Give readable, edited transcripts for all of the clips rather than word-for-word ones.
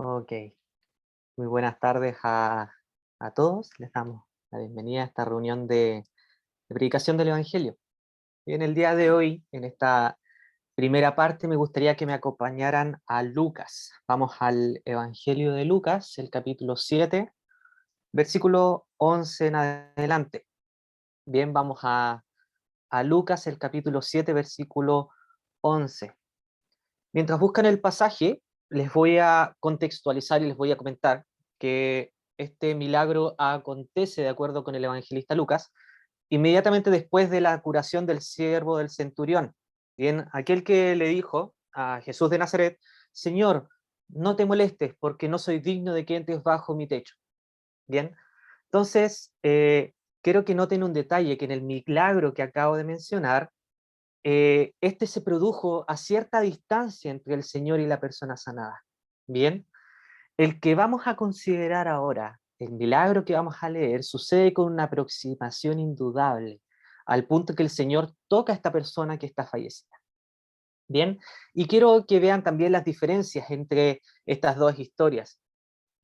Ok, muy buenas tardes a todos. Les damos la bienvenida a esta reunión de predicación del Evangelio. Y en el día de hoy, en esta primera parte, me gustaría que me acompañaran a Lucas. Vamos al Evangelio de Lucas, el capítulo 7, versículo 11 en adelante. Bien, vamos a Lucas, el capítulo 7, versículo 11. Mientras buscan el pasaje, les voy a contextualizar y les voy a comentar que este milagro acontece, de acuerdo con el evangelista Lucas, inmediatamente después de la curación del siervo del centurión. Bien, aquel que le dijo a Jesús de Nazaret: Señor, no te molestes porque no soy digno de que entres bajo mi techo. Bien, entonces, quiero que noten un detalle, que en el milagro que acabo de mencionar, este se produjo a cierta distancia entre el Señor y la persona sanada. Bien, el que vamos a considerar ahora, el milagro que vamos a leer, sucede con una aproximación indudable, al punto que el Señor toca a esta persona que está fallecida. Bien, y quiero que vean también las diferencias entre estas dos historias.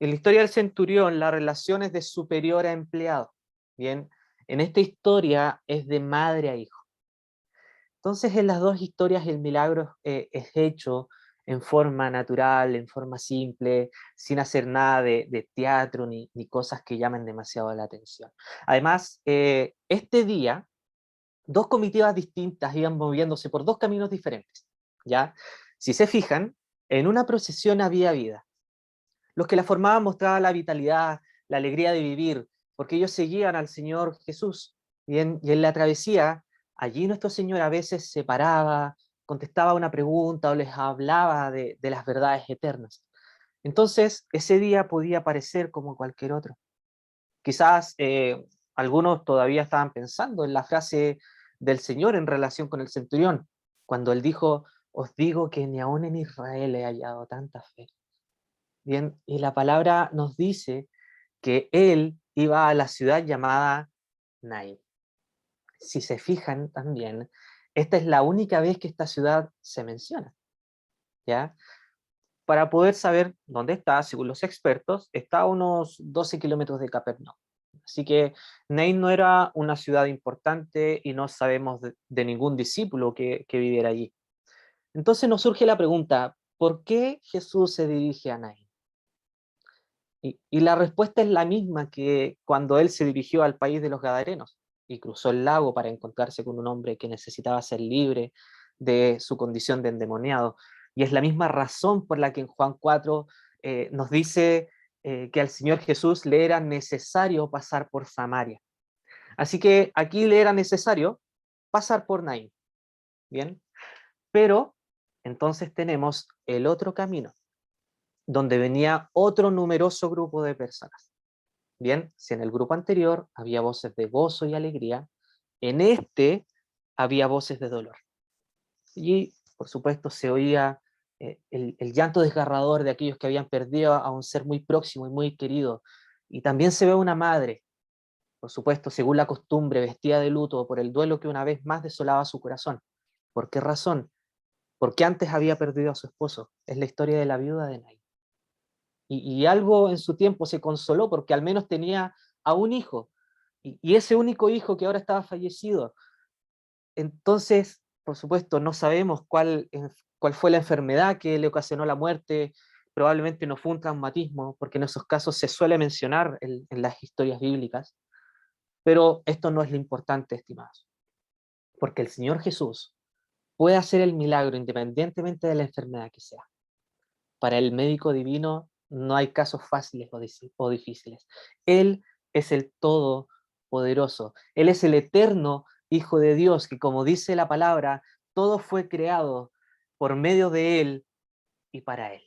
En la historia del centurión, la relación es de superior a empleado. Bien, en esta historia es de madre a hijo. Entonces, en las dos historias el milagro es hecho en forma natural, en forma simple, sin hacer nada de teatro ni cosas que llamen demasiado la atención. Además, este día, dos comitivas distintas iban moviéndose por dos caminos diferentes, ¿ya? Si se fijan, en una procesión había vida. Los que la formaban mostraban la vitalidad, la alegría de vivir, porque ellos seguían al Señor Jesús. Y en la travesía, allí nuestro Señor a veces se paraba, contestaba una pregunta o les hablaba de las verdades eternas. Entonces, ese día podía parecer como cualquier otro. Quizás algunos todavía estaban pensando en la frase del Señor en relación con el centurión, cuando él dijo: os digo que ni aún en Israel he hallado tanta fe. Bien, y la palabra nos dice que él iba a la ciudad llamada Naín. Si se fijan también, esta es la única vez que esta ciudad se menciona, ¿ya? Para poder saber dónde está, según los expertos, está a unos 12 kilómetros de Capernaum. Así que Naín no era una ciudad importante y no sabemos de ningún discípulo que viviera allí. Entonces nos surge la pregunta: ¿por qué Jesús se dirige a Naín? Y la respuesta es la misma que cuando él se dirigió al país de los Gadarenos y cruzó el lago para encontrarse con un hombre que necesitaba ser libre de su condición de endemoniado. Y es la misma razón por la que en Juan 4 nos dice que al Señor Jesús le era necesario pasar por Samaria. Así que aquí le era necesario pasar por Naín. Bien, pero entonces tenemos el otro camino, donde venía otro numeroso grupo de personas. Bien, si en el grupo anterior había voces de gozo y alegría, en este había voces de dolor. Y, por supuesto, se oía el llanto desgarrador de aquellos que habían perdido a un ser muy próximo y muy querido. Y también se ve una madre, por supuesto, según la costumbre, vestida de luto por el duelo que una vez más desolaba su corazón. ¿Por qué razón? Porque antes había perdido a su esposo. Es la historia de la viuda de Naín. Y algo en su tiempo se consoló porque al menos tenía a un hijo, y ese único hijo que ahora estaba fallecido. Entonces, por supuesto, no sabemos cuál fue la enfermedad que le ocasionó la muerte. Probablemente no fue un traumatismo, porque en esos casos se suele mencionar en las historias bíblicas, pero esto no es lo importante, estimados, porque el Señor Jesús puede hacer el milagro independientemente de la enfermedad que sea. Para el médico divino no hay casos fáciles o difíciles. Él es el Todopoderoso. Él es el eterno Hijo de Dios, que, como dice la palabra, todo fue creado por medio de Él y para Él.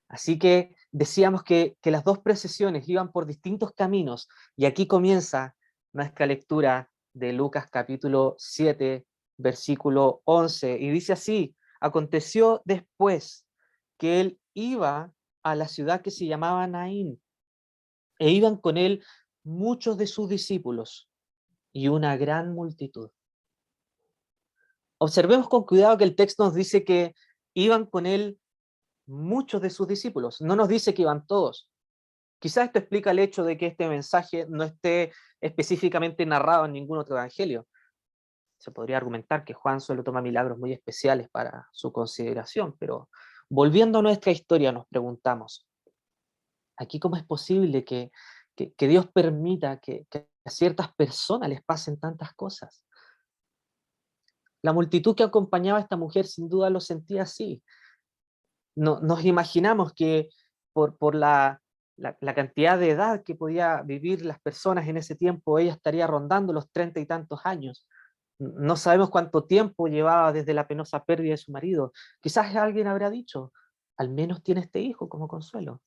Así que decíamos que las dos procesiones iban por distintos caminos, y aquí comienza nuestra lectura de Lucas capítulo 7, versículo 11, y dice así: aconteció después que él iba a la ciudad que se llamaba Naín, e iban con él muchos de sus discípulos y una gran multitud. Observemos con cuidado que el texto nos dice que iban con él muchos de sus discípulos. No nos dice que iban todos. Quizás esto explica el hecho de que este mensaje no esté específicamente narrado en ningún otro evangelio. Se podría argumentar que Juan solo toma milagros muy especiales para su consideración, pero volviendo a nuestra historia nos preguntamos, ¿aquí cómo es posible que Dios permita que a ciertas personas les pasen tantas cosas? La multitud que acompañaba a esta mujer sin duda lo sentía así. No, nos imaginamos que por la cantidad de edad que podía vivir las personas en ese tiempo, ella estaría rondando los 30 y tantos años. No sabemos cuánto tiempo llevaba desde la penosa pérdida de su marido. Quizás alguien habrá dicho, al menos tiene este hijo como consuelo.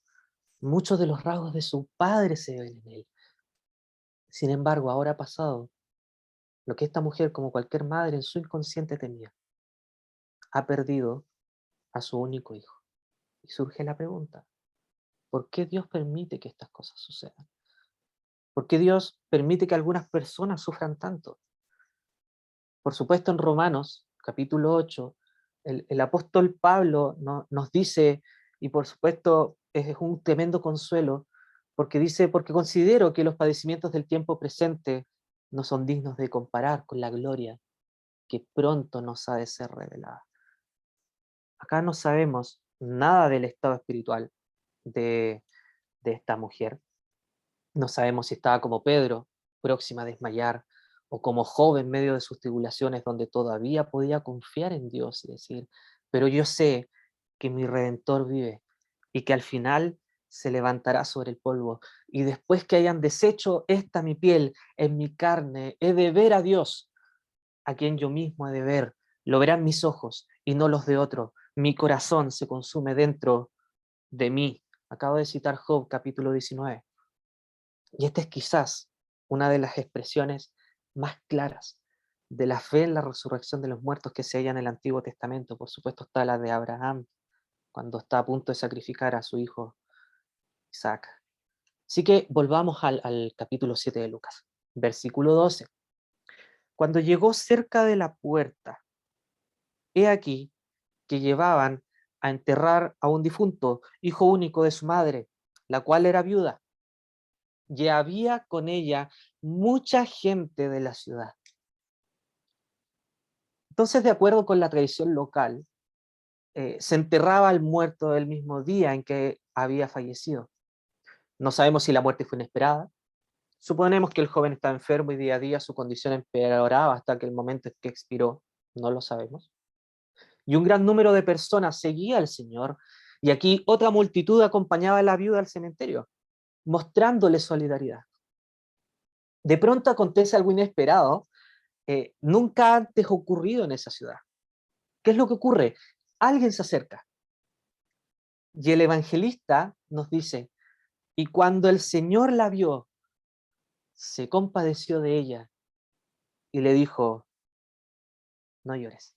Muchos de los rasgos de su padre se ven en él. Sin embargo, ahora ha pasado lo que esta mujer, como cualquier madre en su inconsciente temía. Ha perdido a su único hijo. Y surge la pregunta, ¿por qué Dios permite que estas cosas sucedan? ¿Por qué Dios permite que algunas personas sufran tanto? Por supuesto, en Romanos, capítulo 8, el apóstol Pablo nos dice, y por supuesto es un tremendo consuelo, porque dice, porque considero que los padecimientos del tiempo presente no son dignos de comparar con la gloria que pronto nos ha de ser revelada. Acá no sabemos nada del estado espiritual de, de esta mujer. No sabemos si estaba como Pedro, próxima a desmayar, o como Job en medio de sus tribulaciones, donde todavía podía confiar en Dios y decir, pero yo sé que mi Redentor vive y que al final se levantará sobre el polvo. Y después que hayan deshecho esta mi piel, en mi carne, he de ver a Dios, a quien yo mismo he de ver. Lo verán mis ojos y no los de otro. Mi corazón se consume dentro de mí. Acabo de citar Job, capítulo 19. Y esta es quizás una de las expresiones más claras de la fe en la resurrección de los muertos que se halla en el Antiguo Testamento. Por supuesto está la de Abraham, cuando está a punto de sacrificar a su hijo Isaac. Así que volvamos al capítulo 7 de Lucas, versículo 12. Cuando llegó cerca de la puerta, he aquí que llevaban a enterrar a un difunto, hijo único de su madre, la cual era viuda, y había con ella mucha gente de la ciudad. Entonces, de acuerdo con la tradición local, se enterraba al muerto el mismo día en que había fallecido. No sabemos si la muerte fue inesperada. Suponemos que el joven estaba enfermo y día a día su condición empeoraba hasta que el momento en que expiró. No lo sabemos. Y un gran número de personas seguía al Señor, y aquí otra multitud acompañaba a la viuda al cementerio, mostrándole solidaridad. De pronto acontece algo inesperado, nunca antes ocurrido en esa ciudad. ¿Qué es lo que ocurre? Alguien se acerca y el evangelista nos dice, y cuando el Señor la vio, se compadeció de ella y le dijo, no llores.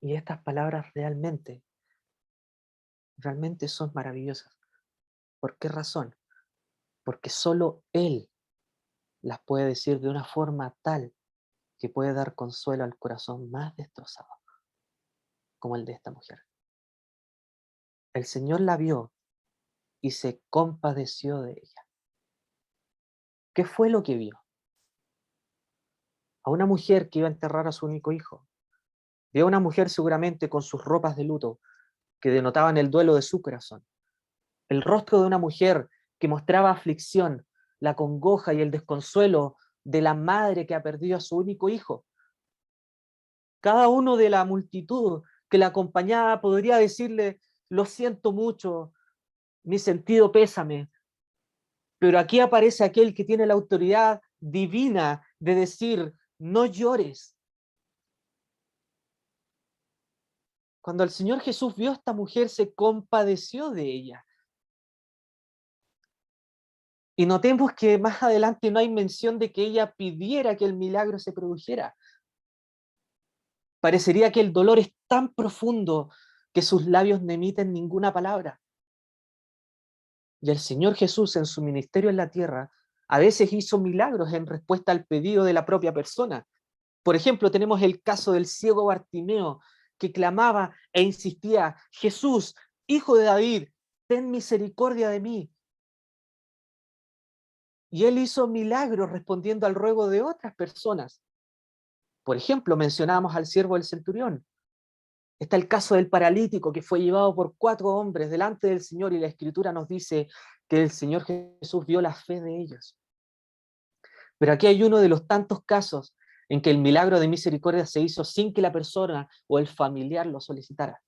Y estas palabras realmente son maravillosas. ¿Por qué razón? Porque solo Él las puede decir de una forma tal que puede dar consuelo al corazón más destrozado, como el de esta mujer. El Señor la vio y se compadeció de ella. ¿Qué fue lo que vio? A una mujer que iba a enterrar a su único hijo. Vio a una mujer seguramente con sus ropas de luto que denotaban el duelo de su corazón. El rostro de una mujer que mostraba aflicción, la congoja y el desconsuelo de la madre que ha perdido a su único hijo. Cada uno de la multitud que la acompañaba podría decirle, lo siento mucho, mi sentido pésame, pero aquí aparece aquel que tiene la autoridad divina de decir, no llores. Cuando el Señor Jesús vio a esta mujer, se compadeció de ella. Y notemos que más adelante no hay mención de que ella pidiera que el milagro se produjera. Parecería que el dolor es tan profundo que sus labios no emiten ninguna palabra. Y el Señor Jesús en su ministerio en la tierra a veces hizo milagros en respuesta al pedido de la propia persona. Por ejemplo, tenemos el caso del ciego Bartimeo, que clamaba e insistía: Jesús, hijo de David, ten misericordia de mí. Y él hizo milagros respondiendo al ruego de otras personas. Por ejemplo, mencionamos al siervo del centurión. Está el caso del paralítico que fue llevado por 4 hombres delante del Señor, y la Escritura nos dice que el Señor Jesús vio la fe de ellos. Pero aquí hay uno de los tantos casos en que el milagro de misericordia se hizo sin que la persona o el familiar lo solicitara.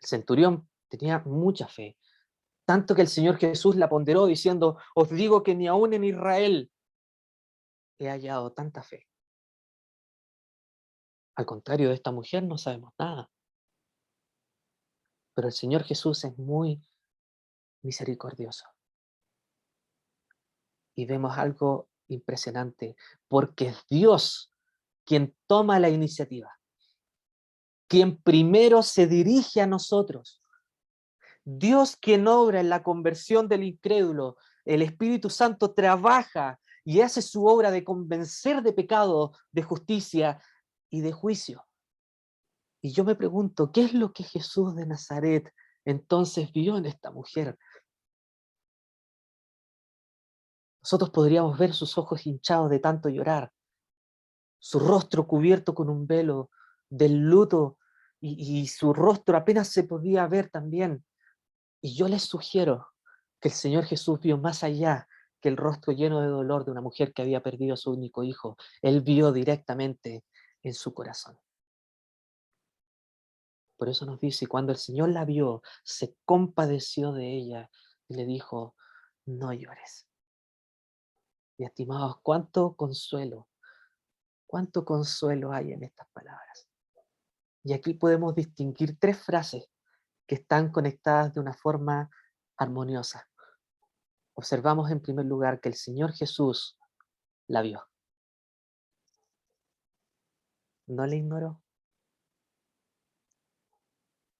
El centurión tenía mucha fe, tanto que el Señor Jesús la ponderó diciendo: os digo que ni aún en Israel he hallado tanta fe. Al contrario de esta mujer no sabemos nada. Pero el Señor Jesús es muy misericordioso. Y vemos algo impresionante, porque es Dios quien toma la iniciativa, quien primero se dirige a nosotros. Dios quien obra en la conversión del incrédulo. El Espíritu Santo trabaja y hace su obra de convencer de pecado, de justicia y de juicio. Y yo me pregunto, ¿qué es lo que Jesús de Nazaret entonces vio en esta mujer? Nosotros podríamos ver sus ojos hinchados de tanto llorar, su rostro cubierto con un velo del luto, y su rostro apenas se podía ver también. Y yo les sugiero que el Señor Jesús vio más allá que el rostro lleno de dolor de una mujer que había perdido a su único hijo. Él vio directamente en su corazón. Por eso nos dice, cuando el Señor la vio, se compadeció de ella y le dijo: no llores. Y estimados, cuánto consuelo hay en estas palabras. Y aquí podemos distinguir 3 frases que están conectadas de una forma armoniosa. Observamos en primer lugar que el Señor Jesús la vio. No la ignoró.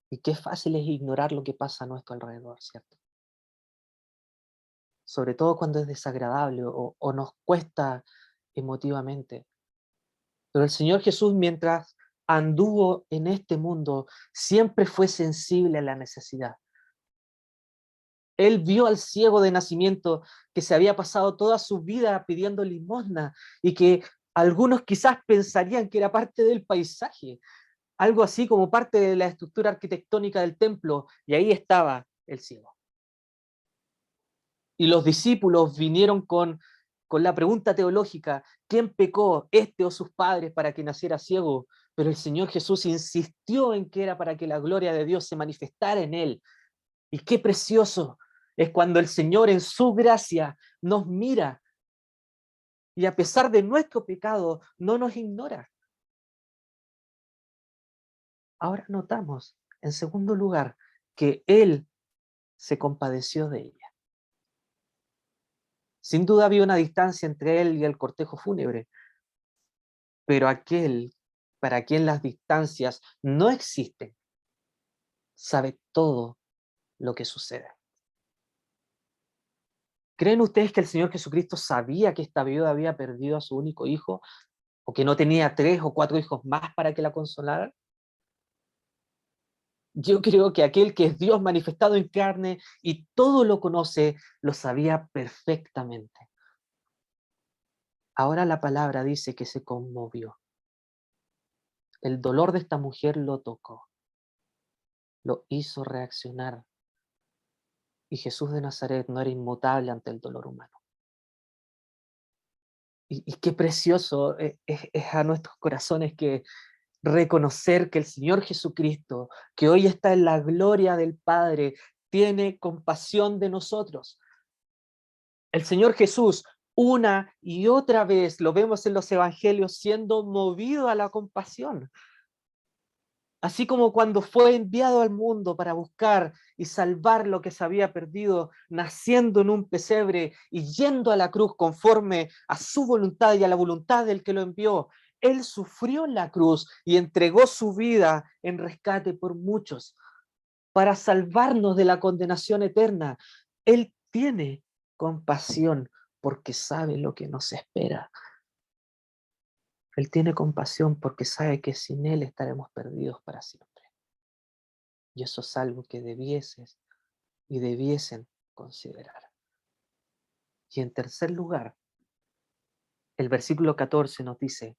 Y qué fácil es ignorar lo que pasa a nuestro alrededor, ¿cierto? Sobre todo cuando es desagradable o nos cuesta emotivamente. Pero el Señor Jesús, mientras anduvo en este mundo, siempre fue sensible a la necesidad. Él vio al ciego de nacimiento que se había pasado toda su vida pidiendo limosna, y que algunos quizás pensarían que era parte del paisaje, algo así como parte de la estructura arquitectónica del templo, y ahí estaba el ciego. Y los discípulos vinieron con la pregunta teológica: ¿quién pecó, este o sus padres, para que naciera ciego? Pero el Señor Jesús insistió en que era para que la gloria de Dios se manifestara en él. Y qué precioso es cuando el Señor en su gracia nos mira y, a pesar de nuestro pecado, no nos ignora. Ahora notamos, en segundo lugar, que Él se compadeció de ella. Sin duda había una distancia entre Él y el cortejo fúnebre, pero aquel para quien las distancias no existen, sabe todo lo que sucede. ¿Creen ustedes que el Señor Jesucristo sabía que esta viuda había perdido a su único hijo, o que no tenía 3 o 4 hijos más para que la consolaran? Yo creo que aquel que es Dios manifestado en carne y todo lo conoce, lo sabía perfectamente. Ahora la palabra dice que se conmovió. El dolor de esta mujer lo tocó, lo hizo reaccionar. Y Jesús de Nazaret no era inmutable ante el dolor humano. Y qué precioso es a nuestros corazones que reconocer que el Señor Jesucristo, que hoy está en la gloria del Padre, tiene compasión de nosotros. El Señor Jesús, una y otra vez, lo vemos en los evangelios, siendo movido a la compasión. Así como cuando fue enviado al mundo para buscar y salvar lo que se había perdido, naciendo en un pesebre y yendo a la cruz conforme a su voluntad y a la voluntad del que lo envió, Él sufrió en la cruz y entregó su vida en rescate por muchos, para salvarnos de la condenación eterna. Él tiene compasión porque sabe lo que nos espera. Él tiene compasión porque sabe que sin Él estaremos perdidos para siempre. Y eso es algo que debieses y debiesen considerar. Y en tercer lugar, el versículo 14 nos dice,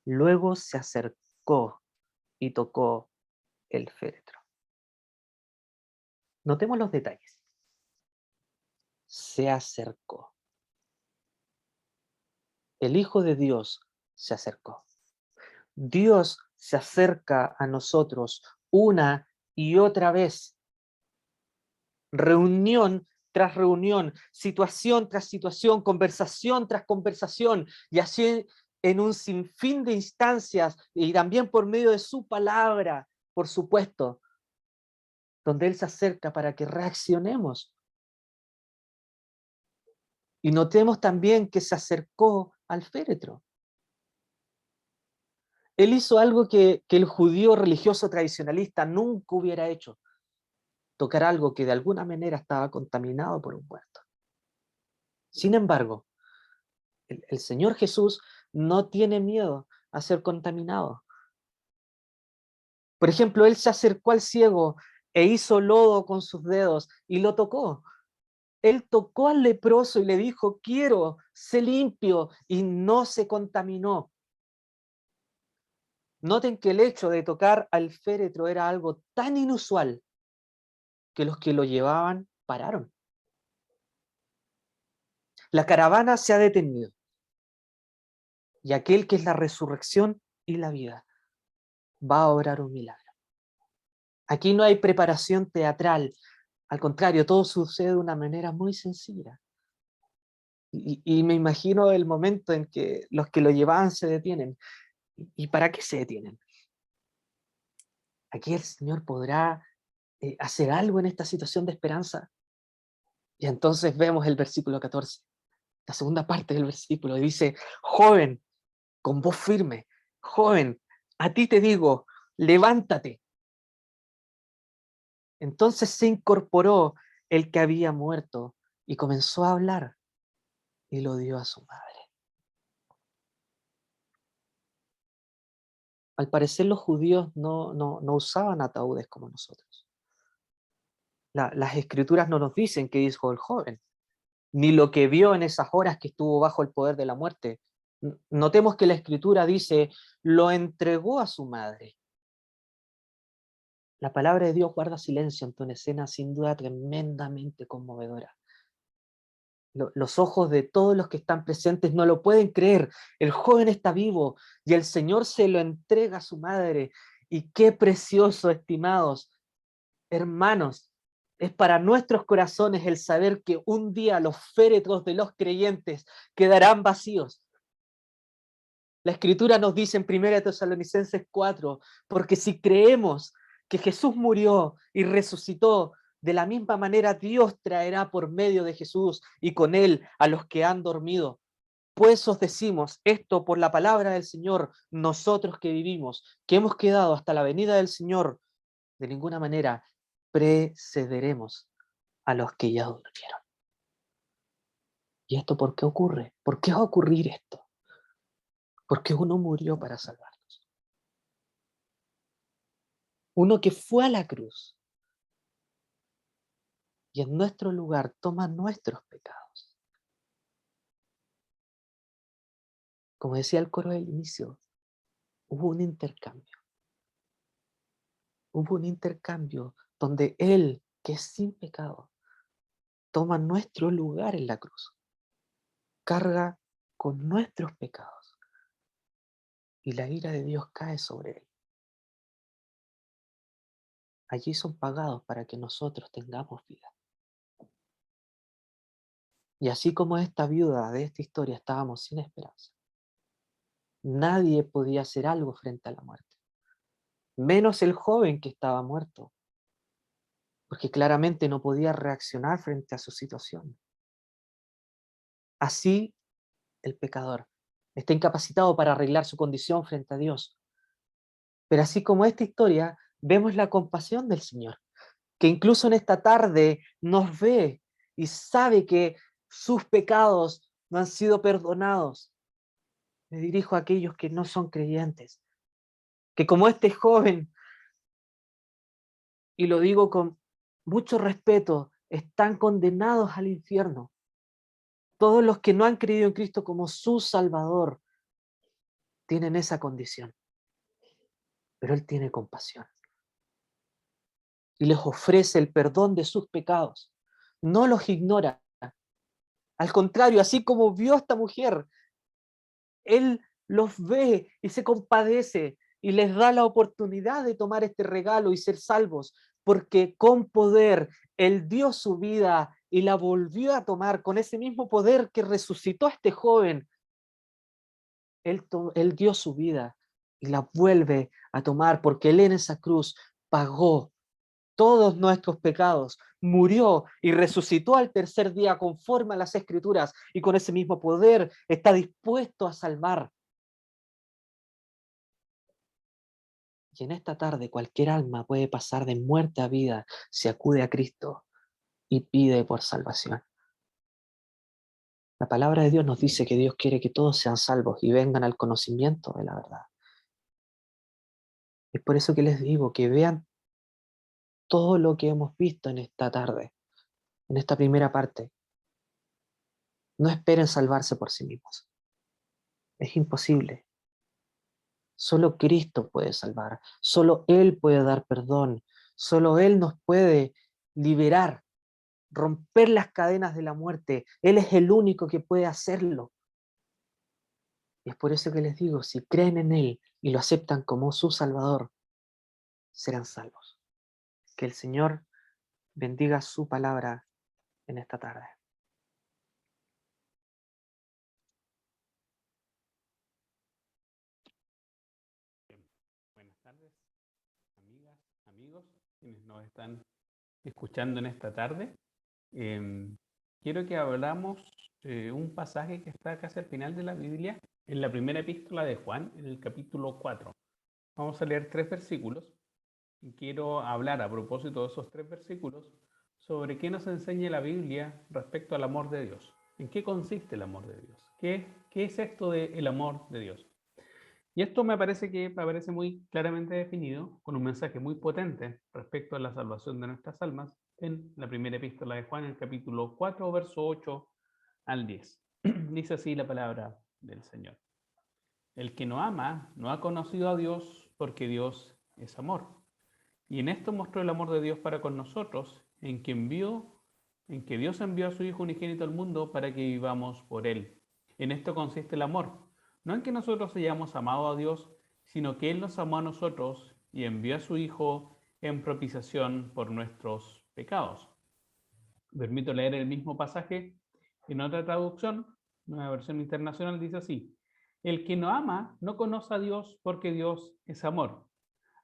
luego se acercó y tocó el féretro. Notemos los detalles. Se acercó. El Hijo de Dios se acercó. Dios se acerca a nosotros una y otra vez. Reunión tras reunión, situación tras situación, conversación tras conversación, y así en un sinfín de instancias, y también por medio de su palabra, por supuesto, donde Él se acerca para que reaccionemos. Y notemos también que se acercó al féretro. Él hizo algo que el judío religioso tradicionalista nunca hubiera hecho: tocar algo que de alguna manera estaba contaminado por un muerto. Sin embargo, el Señor Jesús no tiene miedo a ser contaminado. Por ejemplo, Él se acercó al ciego e hizo lodo con sus dedos y lo tocó. Él tocó al leproso y le dijo, quiero, sé limpio, y no se contaminó. Noten que el hecho de tocar al féretro era algo tan inusual que los que lo llevaban pararon. La caravana se ha detenido y aquel que es la resurrección y la vida va a obrar un milagro. Aquí no hay preparación teatral, al contrario, todo sucede de una manera muy sencilla. Y me imagino el momento en que los que lo llevaban se detienen. ¿Y para qué se detienen? Aquí el Señor podrá hacer algo en esta situación de esperanza. Y entonces vemos el versículo 14, la segunda parte del versículo, y dice, joven, con voz firme, joven, a ti te digo, levántate. Entonces se incorporó el que había muerto y comenzó a hablar y lo dio a su madre. Al parecer los judíos no usaban ataúdes como nosotros. Las escrituras no nos dicen qué dijo el joven, ni lo que vio en esas horas que estuvo bajo el poder de la muerte. Notemos que la escritura dice, lo entregó a su madre. La palabra de Dios guarda silencio ante una escena sin duda tremendamente conmovedora. Los ojos de todos los que están presentes no lo pueden creer. El joven está vivo y el Señor se lo entrega a su madre. Y qué precioso, estimados hermanos, es para nuestros corazones el saber que un día los féretros de los creyentes quedarán vacíos. La Escritura nos dice en 1 Tesalonicenses 4, porque si creemos que Jesús murió y resucitó, de la misma manera Dios traerá por medio de Jesús y con él a los que han dormido. Pues os decimos esto por la palabra del Señor, nosotros que vivimos, que hemos quedado hasta la venida del Señor, de ninguna manera precederemos a los que ya durmieron. ¿Y esto por qué ocurre? ¿Por qué va a ocurrir esto? Porque uno murió para salvarnos. Uno que fue a la cruz y en nuestro lugar toma nuestros pecados. Como decía el coro del inicio, hubo un intercambio. Hubo un intercambio donde Él, que es sin pecado, toma nuestro lugar en la cruz, carga con nuestros pecados y la ira de Dios cae sobre Él. Allí son pagados para que nosotros tengamos vida. Y así como esta viuda de esta historia estábamos sin esperanza, nadie podía hacer algo frente a la muerte, menos el joven que estaba muerto, porque claramente no podía reaccionar frente a su situación. Así el pecador está incapacitado para arreglar su condición frente a Dios. Pero así como esta historia, vemos la compasión del Señor, que incluso en esta tarde nos ve y sabe que sus pecados no han sido perdonados. Me dirijo a aquellos que no son creyentes, que como este joven, y lo digo con mucho respeto, están condenados al infierno. Todos los que no han creído en Cristo como su Salvador tienen esa condición, pero Él tiene compasión y les ofrece el perdón de sus pecados. No los ignora. Al contrario, así como vio a esta mujer, Él los ve y se compadece y les da la oportunidad de tomar este regalo y ser salvos, porque con poder Él dio su vida y la volvió a tomar con ese mismo poder que resucitó a este joven. Él dio su vida y la vuelve a tomar porque Él en esa cruz pagó todos nuestros pecados, murió y resucitó al tercer día conforme a las Escrituras y con ese mismo poder está dispuesto a salvar. Y en esta tarde cualquier alma puede pasar de muerte a vida si acude a Cristo y pide por salvación. La palabra de Dios nos dice que Dios quiere que todos sean salvos y vengan al conocimiento de la verdad. Es por eso que les digo que vean todo lo que hemos visto en esta tarde, en esta primera parte. No esperen salvarse por sí mismos. Es imposible. Solo Cristo puede salvar, solo Él puede dar perdón, solo Él nos puede liberar, romper las cadenas de la muerte. Él es el único que puede hacerlo. Y es por eso que les digo, si creen en Él y lo aceptan como su Salvador, serán salvos. Que el Señor bendiga su palabra en esta tarde. Buenas tardes, amigas, amigos, quienes nos están escuchando en esta tarde. Quiero que hablamos un pasaje que está casi al final de la Biblia, en la primera epístola de Juan, en el capítulo 4. Vamos a leer 3 versículos y quiero hablar a propósito de esos 3 versículos sobre qué nos enseña la Biblia respecto al amor de Dios. ¿En qué consiste el amor de Dios? ¿Qué es esto del amor de Dios? Y esto me parece que aparece muy claramente definido con un mensaje muy potente respecto a la salvación de nuestras almas en la primera epístola de Juan, el capítulo 4, verso 8 al 10. Dice así la palabra del Señor. El que no ama no ha conocido a Dios porque Dios es amor. Y en esto mostró el amor de Dios para con nosotros, en que Dios envió a su Hijo unigénito al mundo para que vivamos por Él. En esto consiste el amor, no en que nosotros hayamos amado a Dios, sino que Él nos amó a nosotros y envió a su Hijo en propiciación por nuestros pecados. Permito leer el mismo pasaje en otra traducción, una versión internacional, dice así: el que no ama no conoce a Dios porque Dios es amor.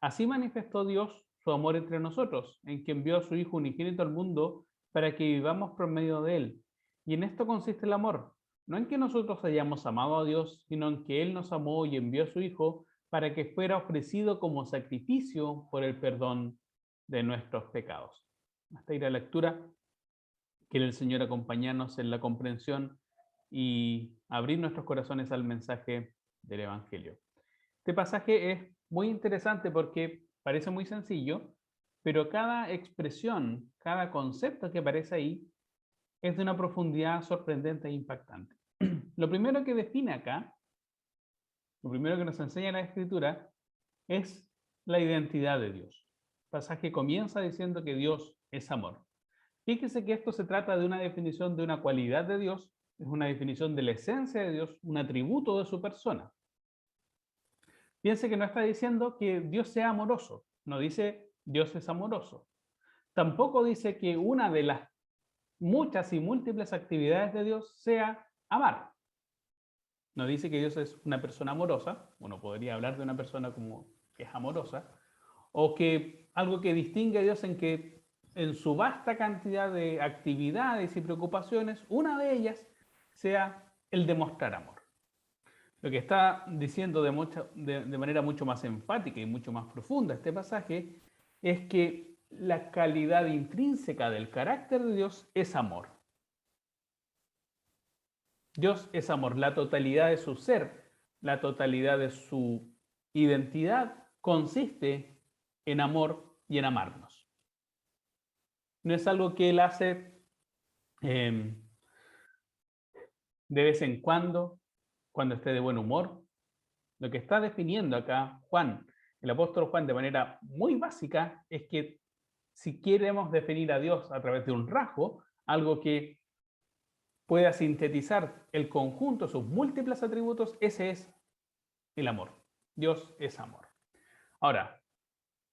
Así manifestó Dios su amor entre nosotros, en que envió a su Hijo unigénito al mundo para que vivamos por medio de Él. Y en esto consiste el amor, no en que nosotros hayamos amado a Dios, sino en que Él nos amó y envió a su Hijo para que fuera ofrecido como sacrificio por el perdón de nuestros pecados. Hasta ahí la lectura. Quiere el Señor acompañarnos en la comprensión y abrir nuestros corazones al mensaje del Evangelio. Este pasaje es muy interesante porque parece muy sencillo, pero cada expresión, cada concepto que aparece ahí es de una profundidad sorprendente e impactante. Lo primero que define acá, lo primero que nos enseña la Escritura, es la identidad de Dios. El pasaje comienza diciendo que Dios es amor. Fíjese que esto se trata de una definición de una cualidad de Dios, es una definición de la esencia de Dios, un atributo de su persona. Piense que no está diciendo que Dios sea amoroso, no dice Dios es amoroso. Tampoco dice que una de las muchas y múltiples actividades de Dios sea amar. No dice que Dios es una persona amorosa, uno podría hablar de una persona como que es amorosa, o que algo que distingue a Dios en su vasta cantidad de actividades y preocupaciones, una de ellas sea el demostrar amor. Lo que está diciendo de manera mucho más enfática y mucho más profunda este pasaje es que la calidad intrínseca del carácter de Dios es amor. Dios es amor, la totalidad de su ser la totalidad de su identidad consiste en amor y en amarnos. No es algo que Él hace de vez en cuando esté de buen humor. Lo que está definiendo acá Juan, el apóstol Juan, de manera muy básica, es que si queremos definir a Dios a través de un rasgo, algo que pueda sintetizar el conjunto, sus múltiples atributos, ese es el amor. Dios es amor. Ahora,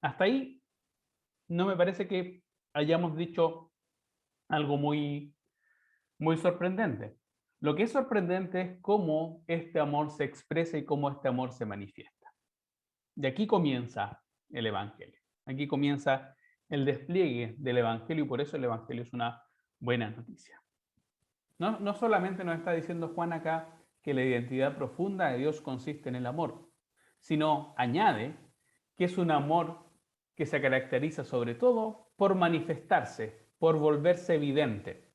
hasta ahí no me parece que hayamos dicho algo muy, muy sorprendente. Lo que es sorprendente es cómo este amor se expresa y cómo este amor se manifiesta. De aquí comienza el Evangelio. Aquí comienza el despliegue del Evangelio y por eso el Evangelio es una buena noticia. No solamente nos está diciendo Juan acá que la identidad profunda de Dios consiste en el amor, sino añade que es un amor que se caracteriza sobre todo por manifestarse, por volverse evidente,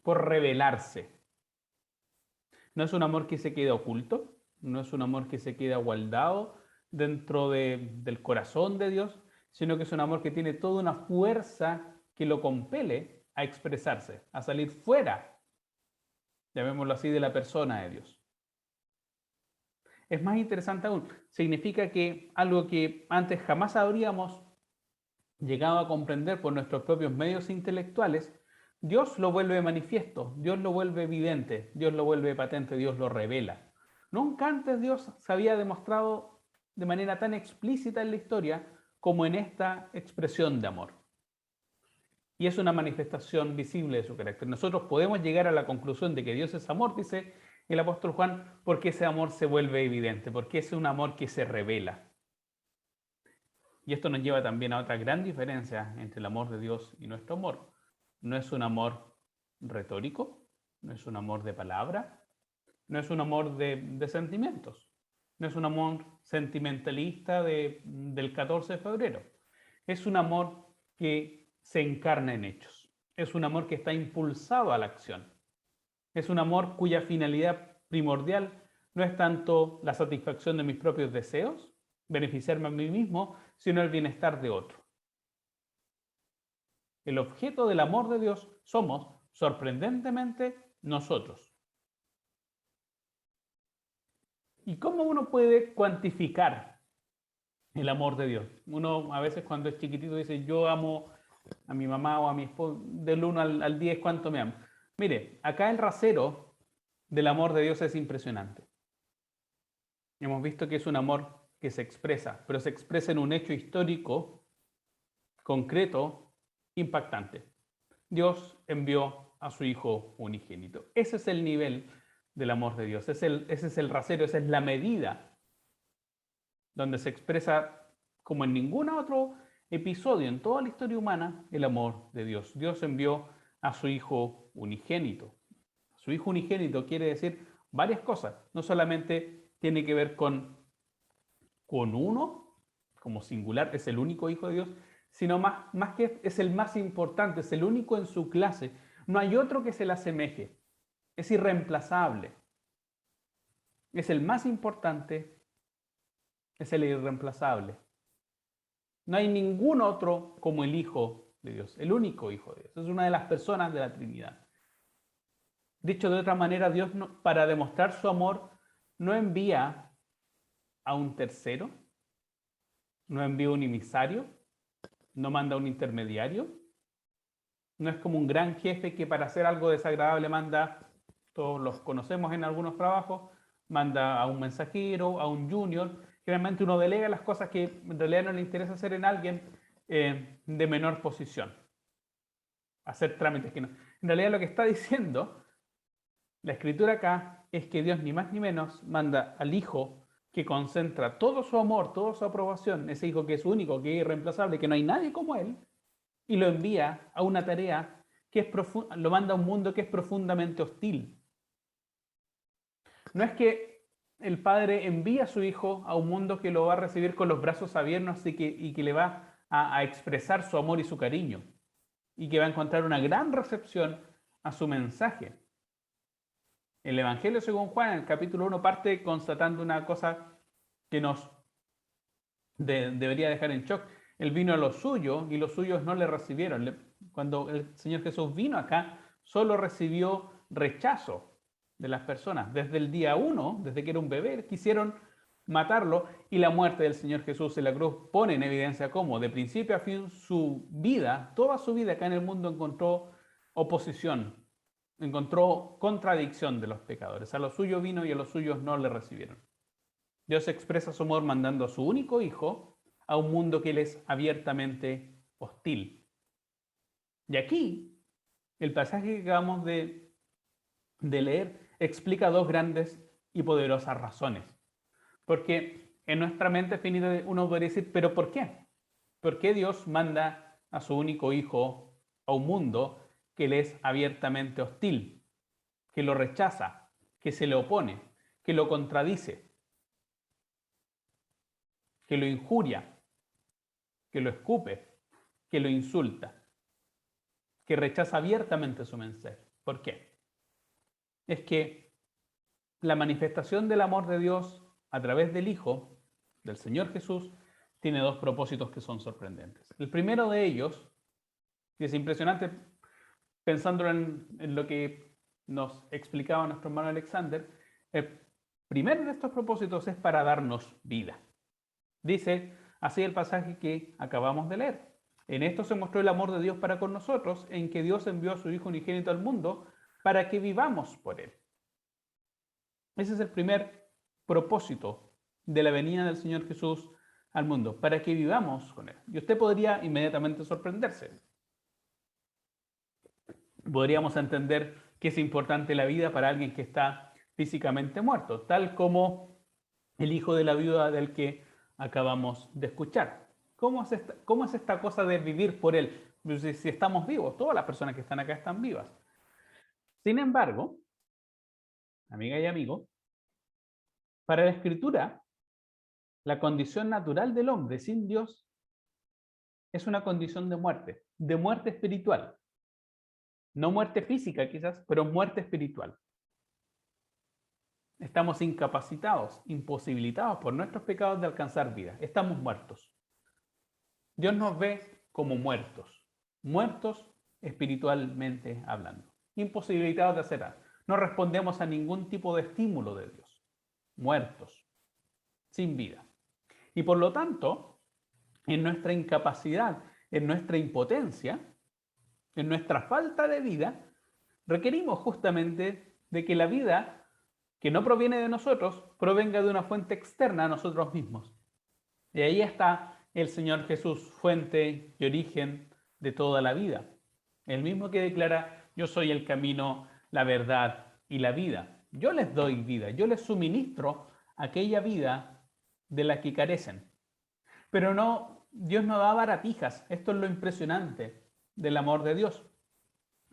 por revelarse. No es un amor que se queda oculto, no es un amor que se queda guardado dentro del corazón de Dios, sino que es un amor que tiene toda una fuerza que lo compele a expresarse, a salir fuera, llamémoslo así, de la persona de Dios. Es más interesante aún, significa que algo que antes jamás habríamos llegado a comprender por nuestros propios medios intelectuales, Dios lo vuelve manifiesto, Dios lo vuelve evidente, Dios lo vuelve patente, Dios lo revela. Nunca antes Dios se había demostrado de manera tan explícita en la historia como en esta expresión de amor. Y es una manifestación visible de su carácter. Nosotros podemos llegar a la conclusión de que Dios es amor, dice el apóstol Juan, porque ese amor se vuelve evidente, porque es un amor que se revela. Y esto nos lleva también a otra gran diferencia entre el amor de Dios y nuestro amor. No es un amor retórico, no es un amor de palabra, no es un amor de sentimientos, no es un amor sentimentalista del 14 de febrero. Es un amor que se encarna en hechos. Es un amor que está impulsado a la acción. Es un amor cuya finalidad primordial no es tanto la satisfacción de mis propios deseos, beneficiarme a mí mismo, sino el bienestar de otro. El objeto del amor de Dios somos, sorprendentemente, nosotros. ¿Y cómo uno puede cuantificar el amor de Dios? Uno a veces cuando es chiquitito dice, yo amo a mi mamá o a mi esposo, del 1 al 10, ¿cuánto me amo? Mire, acá el rasero del amor de Dios es impresionante. Hemos visto que es un amor que se expresa, pero se expresa en un hecho histórico, concreto, impactante. Dios envió a su Hijo unigénito. Ese es el nivel del amor de Dios, ese es el rasero, esa es la medida donde se expresa como en ningún otro episodio en toda la historia humana el amor de Dios. Dios envió a su Hijo unigénito. Su Hijo unigénito quiere decir varias cosas, no solamente tiene que ver con uno, como singular, es el único Hijo de Dios, sino más que es el más importante, es el único en su clase. No hay otro que se le asemeje. Es irreemplazable. Es el más importante, es el irreemplazable. No hay ningún otro como el Hijo de Dios, el único Hijo de Dios. Es una de las personas de la Trinidad. Dicho de otra manera, Dios para demostrar su amor no envía a un tercero, no envía un emisario, no manda un intermediario. No es como un gran jefe que para hacer algo desagradable manda, todos los conocemos en algunos trabajos, manda a un mensajero, a un junior. Generalmente uno delega las cosas que en realidad no le interesa hacer en alguien de menor posición. Hacer trámites que no. En realidad lo que está diciendo la escritura acá es que Dios ni más ni menos manda al Hijo que concentra todo su amor, toda su aprobación, ese Hijo que es único, que es irreemplazable, que no hay nadie como Él, y lo envía a una tarea que es lo manda a un mundo que es profundamente hostil. No es que el Padre envía a su Hijo a un mundo que lo va a recibir con los brazos abiertos y que le va a expresar su amor y su cariño, y que va a encontrar una gran recepción a su mensaje. El Evangelio según Juan, en el capítulo 1, parte constatando una cosa que nos debería dejar en shock. Él vino a los suyos y los suyos no le recibieron. Cuando el Señor Jesús vino acá, solo recibió rechazo de las personas. Desde el día 1, desde que era un bebé, quisieron matarlo, y la muerte del Señor Jesús en la cruz pone en evidencia cómo de principio a fin su vida, toda su vida acá en el mundo, encontró oposición, encontró contradicción de los pecadores. A los suyos vino y a los suyos no le recibieron. Dios expresa su amor mandando a su único hijo a un mundo que le es abiertamente hostil. Y aquí, el pasaje que acabamos de leer explica dos grandes y poderosas razones. Porque en nuestra mente finita uno podría decir, ¿pero por qué? ¿Por qué Dios manda a su único hijo a un mundo que le es abiertamente hostil, que lo rechaza, que se le opone, que lo contradice, que lo injuria, que lo escupe, que lo insulta, que rechaza abiertamente su mensaje? ¿Por qué? Es que la manifestación del amor de Dios a través del Hijo, del Señor Jesús, tiene dos propósitos que son sorprendentes. El primero de ellos, y es impresionante pensándolo en lo que nos explicaba nuestro hermano Alexander, el primero de estos propósitos es para darnos vida. Dice así el pasaje que acabamos de leer: en esto se mostró el amor de Dios para con nosotros, en que Dios envió a su Hijo unigénito al mundo para que vivamos por Él. Ese es el primer propósito de la venida del Señor Jesús al mundo, para que vivamos con Él. Y usted podría inmediatamente sorprenderse. Podríamos entender que es importante la vida para alguien que está físicamente muerto, tal como el hijo de la viuda del que acabamos de escuchar. ¿Cómo es esta cosa de vivir por Él? Si estamos vivos, todas las personas que están acá están vivas. Sin embargo, amiga y amigo, para la Escritura, la condición natural del hombre sin Dios es una condición de muerte espiritual. No muerte física quizás, pero muerte espiritual. Estamos incapacitados, imposibilitados por nuestros pecados de alcanzar vida. Estamos muertos. Dios nos ve como muertos, muertos espiritualmente hablando, imposibilitados de hacer nada. No respondemos a ningún tipo de estímulo de Dios, muertos, sin vida. Y por lo tanto, en nuestra incapacidad, en nuestra impotencia, en nuestra falta de vida, requerimos justamente de que la vida que no proviene de nosotros provenga de una fuente externa a nosotros mismos. Y ahí está el Señor Jesús, fuente y origen de toda la vida. El mismo que declara: yo soy el camino, la verdad y la vida. Yo les doy vida, yo les suministro aquella vida de la que carecen. Pero no, Dios no da baratijas. Esto es lo impresionante del amor de Dios.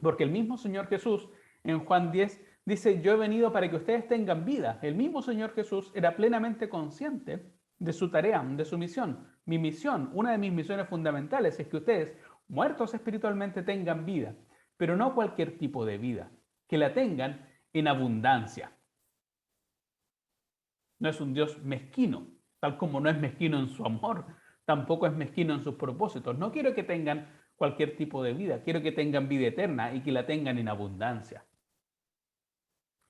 Porque el mismo Señor Jesús en Juan 10 dice: yo he venido para que ustedes tengan vida. El mismo Señor Jesús era plenamente consciente de su tarea, de su misión. Mi misión, una de mis misiones fundamentales, es que ustedes, muertos espiritualmente, tengan vida. Pero no cualquier tipo de vida, que la tengan en abundancia. No es un Dios mezquino, tal como no es mezquino en su amor, tampoco es mezquino en sus propósitos. No quiero que tengan cualquier tipo de vida, quiero que tengan vida eterna y que la tengan en abundancia,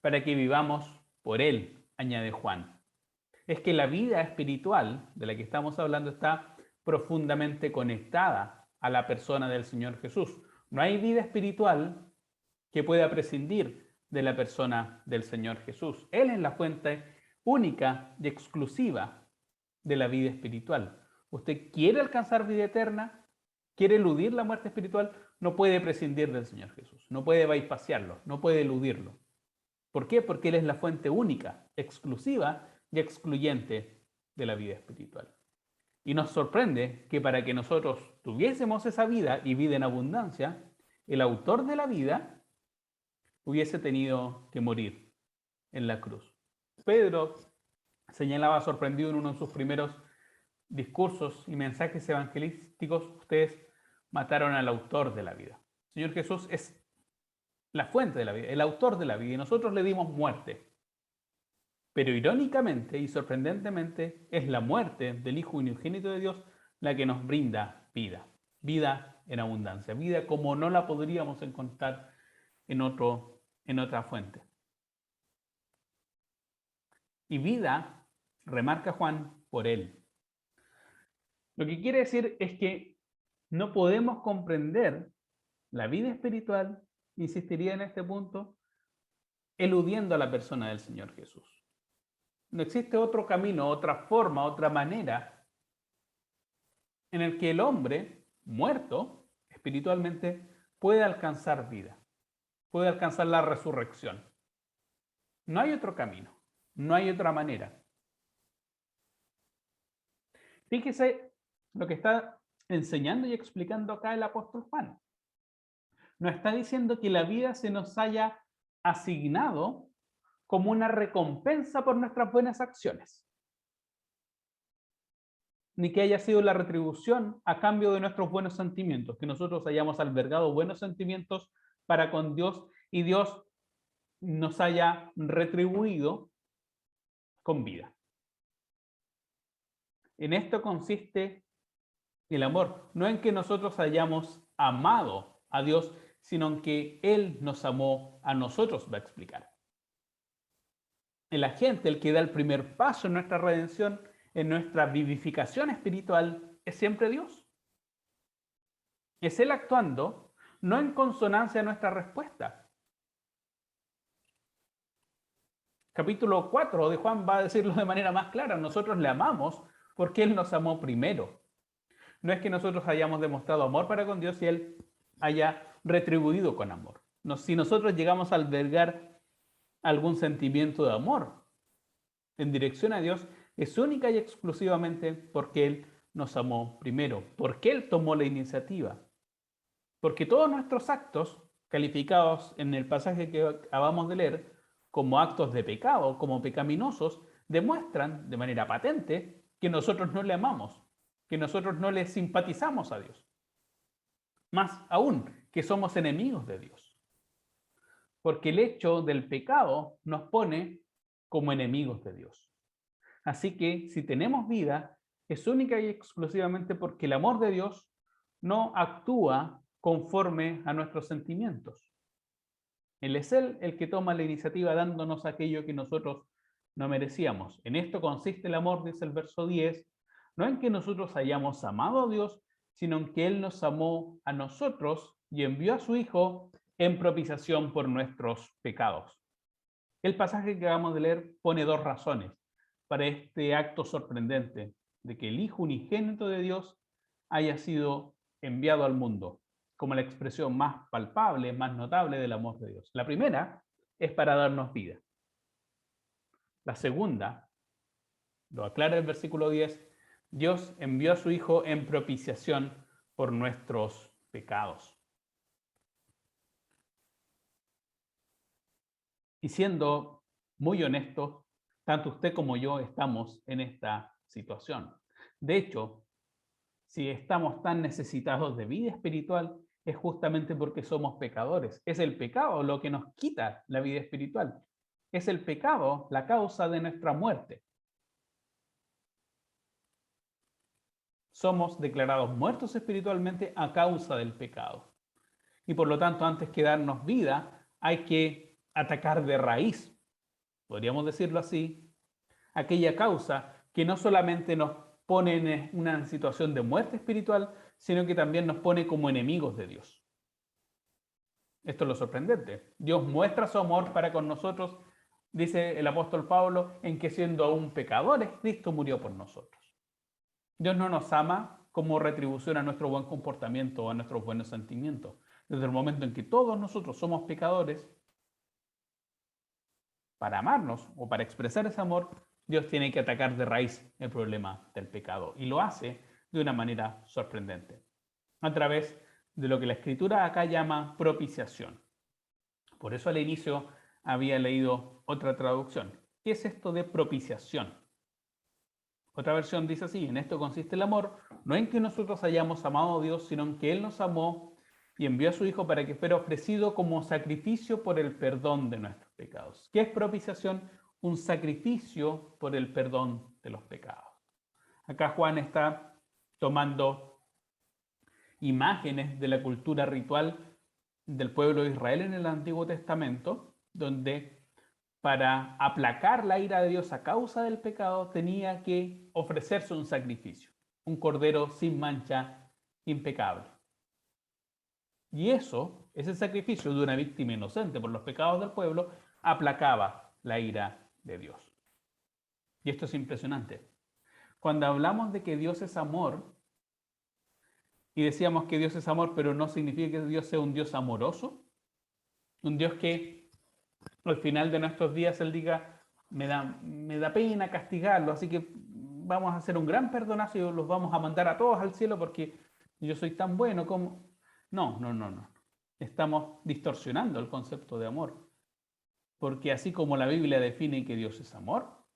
para que vivamos por Él, añade Juan. Es que la vida espiritual de la que estamos hablando está profundamente conectada a la persona del Señor Jesús. No hay vida espiritual que pueda prescindir de la persona del Señor Jesús. Él es la fuente única y exclusiva de la vida espiritual. ¿Usted quiere alcanzar vida eterna? ¿Quiere eludir la muerte espiritual? No puede prescindir del Señor Jesús, no puede bypassarlo, no puede eludirlo. ¿Por qué? Porque Él es la fuente única, exclusiva y excluyente de la vida espiritual. Y nos sorprende que para que nosotros tuviésemos esa vida y vida en abundancia, el autor de la vida hubiese tenido que morir en la cruz. Pedro señalaba sorprendido en uno de sus primeros discursos y mensajes evangelísticos: ustedes mataron al autor de la vida. El Señor Jesús es la fuente de la vida, el autor de la vida, y nosotros le dimos muerte. Pero irónicamente y sorprendentemente es la muerte del Hijo unigénito de Dios la que nos brinda vida, vida en abundancia, vida como no la podríamos encontrar en otra fuente. Y vida, remarca Juan, por Él. Lo que quiere decir es que no podemos comprender la vida espiritual, insistiría en este punto, eludiendo a la persona del Señor Jesús. No existe otro camino, otra forma, otra manera en el que el hombre muerto espiritualmente puede alcanzar vida, puede alcanzar la resurrección. No hay otro camino, no hay otra manera. Fíjese lo que está enseñando y explicando acá el apóstol Juan. Nos está diciendo que la vida se nos haya asignado como una recompensa por nuestras buenas acciones, ni que haya sido la retribución a cambio de nuestros buenos sentimientos, que nosotros hayamos albergado buenos sentimientos para con Dios y Dios nos haya retribuido con vida. En esto consiste el amor, no en que nosotros hayamos amado a Dios, sino en que Él nos amó a nosotros, va a explicar. El agente, el que da el primer paso en nuestra redención, en nuestra vivificación espiritual, es siempre Dios. Es Él actuando, no en consonancia a nuestra respuesta. Capítulo 4 de Juan va a decirlo de manera más clara. Nosotros le amamos porque Él nos amó primero. No es que nosotros hayamos demostrado amor para con Dios y Él haya retribuido con amor. Si nosotros llegamos a albergar algún sentimiento de amor en dirección a Dios, es única y exclusivamente porque Él nos amó primero, porque Él tomó la iniciativa. Porque todos nuestros actos, calificados en el pasaje que acabamos de leer como actos de pecado, como pecaminosos, demuestran de manera patente que nosotros no le amamos, que nosotros no le simpatizamos a Dios. Más aún, que somos enemigos de Dios. Porque el hecho del pecado nos pone como enemigos de Dios. Así que si tenemos vida, es única y exclusivamente porque el amor de Dios no actúa conforme a nuestros sentimientos. Él es Él el que toma la iniciativa dándonos aquello que nosotros no merecíamos. En esto consiste el amor, dice el verso 10, no en que nosotros hayamos amado a Dios, sino en que Él nos amó a nosotros y envió a su Hijo en propiciación por nuestros pecados. El pasaje que acabamos de leer pone dos razones para este acto sorprendente de que el Hijo unigénito de Dios haya sido enviado al mundo, como la expresión más palpable, más notable del amor de Dios. La primera es para darnos vida. La segunda, lo aclara el versículo 10, Dios envió a su Hijo en propiciación por nuestros pecados. Y siendo muy honestos, tanto usted como yo estamos en esta situación. De hecho, si estamos tan necesitados de vida espiritual, es justamente porque somos pecadores. Es el pecado lo que nos quita la vida espiritual. Es el pecado la causa de nuestra muerte. Somos declarados muertos espiritualmente a causa del pecado. Y por lo tanto, antes que darnos vida, hay que atacar de raíz, podríamos decirlo así, aquella causa que no solamente nos pone en una situación de muerte espiritual, sino que también nos pone como enemigos de Dios. Esto es lo sorprendente. Dios muestra su amor para con nosotros, dice el apóstol Pablo, en que siendo aún pecadores, Cristo murió por nosotros. Dios no nos ama como retribución a nuestro buen comportamiento o a nuestros buenos sentimientos. Desde el momento en que todos nosotros somos pecadores, para amarnos o para expresar ese amor, Dios tiene que atacar de raíz el problema del pecado y lo hace de una manera sorprendente, a través de lo que la Escritura acá llama propiciación. Por eso al inicio había leído otra traducción. ¿Qué es esto de propiciación? Otra versión dice así: en esto consiste el amor, no en que nosotros hayamos amado a Dios, sino en que Él nos amó y envió a su Hijo para que fuera ofrecido como sacrificio por el perdón de nuestros pecados. ¿Qué es propiciación? Un sacrificio por el perdón de los pecados. Acá Juan está tomando imágenes de la cultura ritual del pueblo de Israel en el Antiguo Testamento, donde para aplacar la ira de Dios a causa del pecado tenía que ofrecerse un sacrificio, un cordero sin mancha, impecable. Y eso, ese sacrificio de una víctima inocente por los pecados del pueblo, aplacaba la ira de Dios. Y esto es impresionante. Cuando hablamos de que Dios es amor, y decíamos que Dios es amor, pero no significa que Dios sea un Dios amoroso, un Dios que al final de nuestros días Él diga, me da pena castigarlo, así que vamos a hacer un gran perdonazo y los vamos a mandar a todos al cielo porque yo soy tan bueno como... No. Estamos distorsionando el concepto de amor. Porque así como la Biblia define que Dios es amor,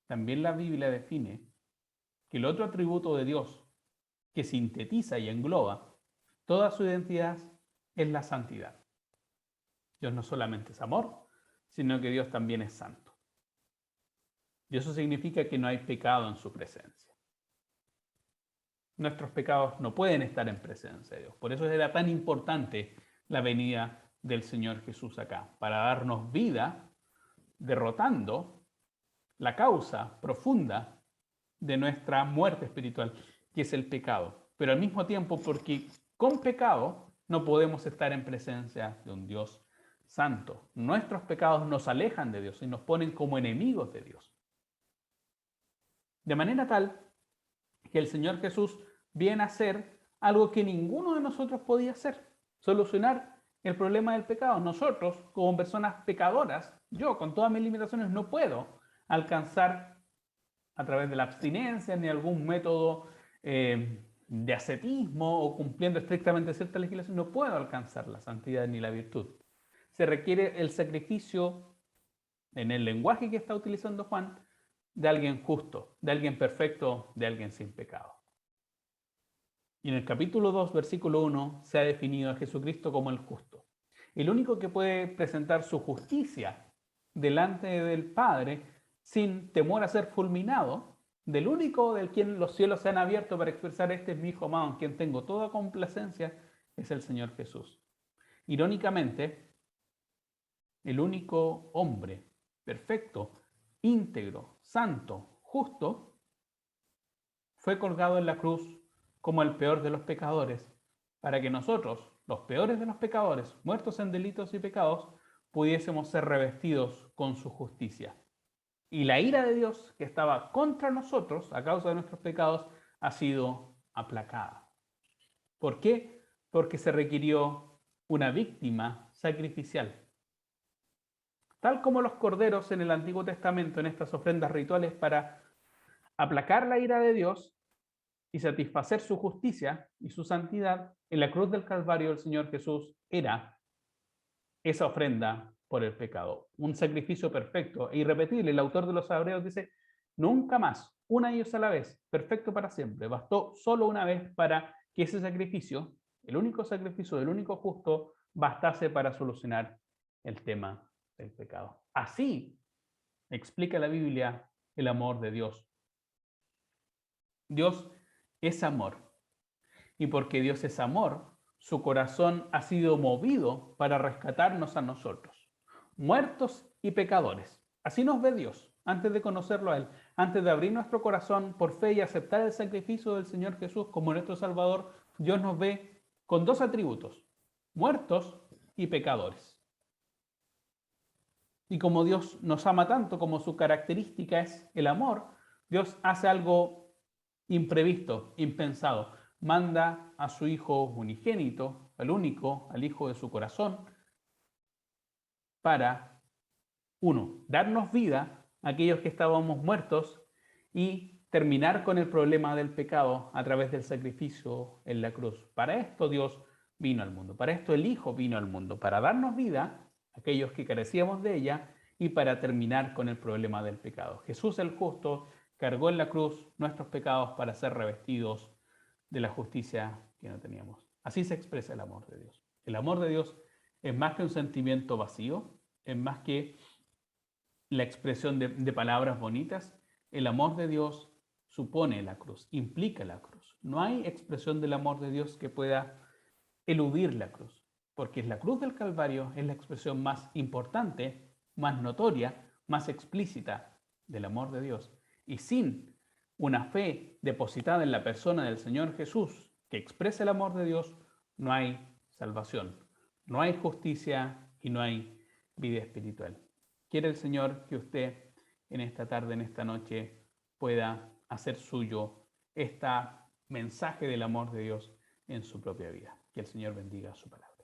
también la Biblia define que el otro atributo de Dios que sintetiza y engloba toda su identidad es la santidad. Dios no solamente es amor, sino que Dios también es santo. Y eso significa que no hay pecado en su presencia. Nuestros pecados no pueden estar en presencia de Dios. Por eso era tan importante la venida del Señor Jesús acá, para darnos vida, derrotando la causa profunda de nuestra muerte espiritual, que es el pecado. Pero al mismo tiempo, porque con pecado no podemos estar en presencia de un Dios santo. Nuestros pecados nos alejan de Dios y nos ponen como enemigos de Dios. De manera tal que el Señor Jesús viene a hacer algo que ninguno de nosotros podía hacer, solucionar el problema del pecado. Nosotros, como personas pecadoras, yo con todas mis limitaciones no puedo alcanzar a través de la abstinencia ni algún método de ascetismo o cumpliendo estrictamente cierta legislación, no puedo alcanzar la santidad ni la virtud. Se requiere el sacrificio, en el lenguaje que está utilizando Juan, de alguien justo, de alguien perfecto, de alguien sin pecado. Y en el capítulo 2, versículo 1, se ha definido a Jesucristo como el justo. El único que puede presentar su justicia delante del Padre sin temor a ser fulminado, del único del quien los cielos se han abierto para expresar este es mi Hijo amado, en quien tengo toda complacencia, es el Señor Jesús. Irónicamente, el único hombre perfecto, íntegro, santo, justo, fue colgado en la cruz como el peor de los pecadores, para que nosotros, los peores de los pecadores, muertos en delitos y pecados, pudiésemos ser revestidos con su justicia. Y la ira de Dios que estaba contra nosotros a causa de nuestros pecados ha sido aplacada. ¿Por qué? Porque se requirió una víctima sacrificial. Tal como los corderos en el Antiguo Testamento, en estas ofrendas rituales para aplacar la ira de Dios y satisfacer su justicia y su santidad, en la cruz del Calvario el Señor Jesús era esa ofrenda por el pecado, un sacrificio perfecto e irrepetible. El autor de los Hebreos dice, nunca más, una y a la vez, perfecto para siempre. Bastó solo una vez para que ese sacrificio, el único sacrificio del único justo, bastase para solucionar el tema del pecado. Así explica la Biblia el amor de Dios. Dios es amor. Y porque Dios es amor, su corazón ha sido movido para rescatarnos a nosotros, muertos y pecadores. Así nos ve Dios, antes de conocerlo a Él, antes de abrir nuestro corazón por fe y aceptar el sacrificio del Señor Jesús como nuestro Salvador. Dios nos ve con dos atributos, muertos y pecadores. Y como Dios nos ama tanto, como su característica es el amor, Dios hace algo imprevisto, impensado. Manda a su Hijo unigénito, al único, al Hijo de su corazón, para, uno, darnos vida a aquellos que estábamos muertos y terminar con el problema del pecado a través del sacrificio en la cruz. Para esto Dios vino al mundo, para esto el Hijo vino al mundo, para darnos vida a aquellos que carecíamos de ella y para terminar con el problema del pecado. Jesús el justo cargó en la cruz nuestros pecados para ser revestidos de la justicia que no teníamos. Así se expresa el amor de Dios. El amor de Dios es más que un sentimiento vacío, es más que la expresión de palabras bonitas. El amor de Dios supone la cruz, implica la cruz. No hay expresión del amor de Dios que pueda eludir la cruz, porque la cruz del Calvario es la expresión más importante, más notoria, más explícita del amor de Dios. Y sin una fe depositada en la persona del Señor Jesús que expresa el amor de Dios, no hay salvación, no hay justicia y no hay vida espiritual. Quiere el Señor que usted en esta tarde, en esta noche, pueda hacer suyo este mensaje del amor de Dios en su propia vida. Que el Señor bendiga su palabra.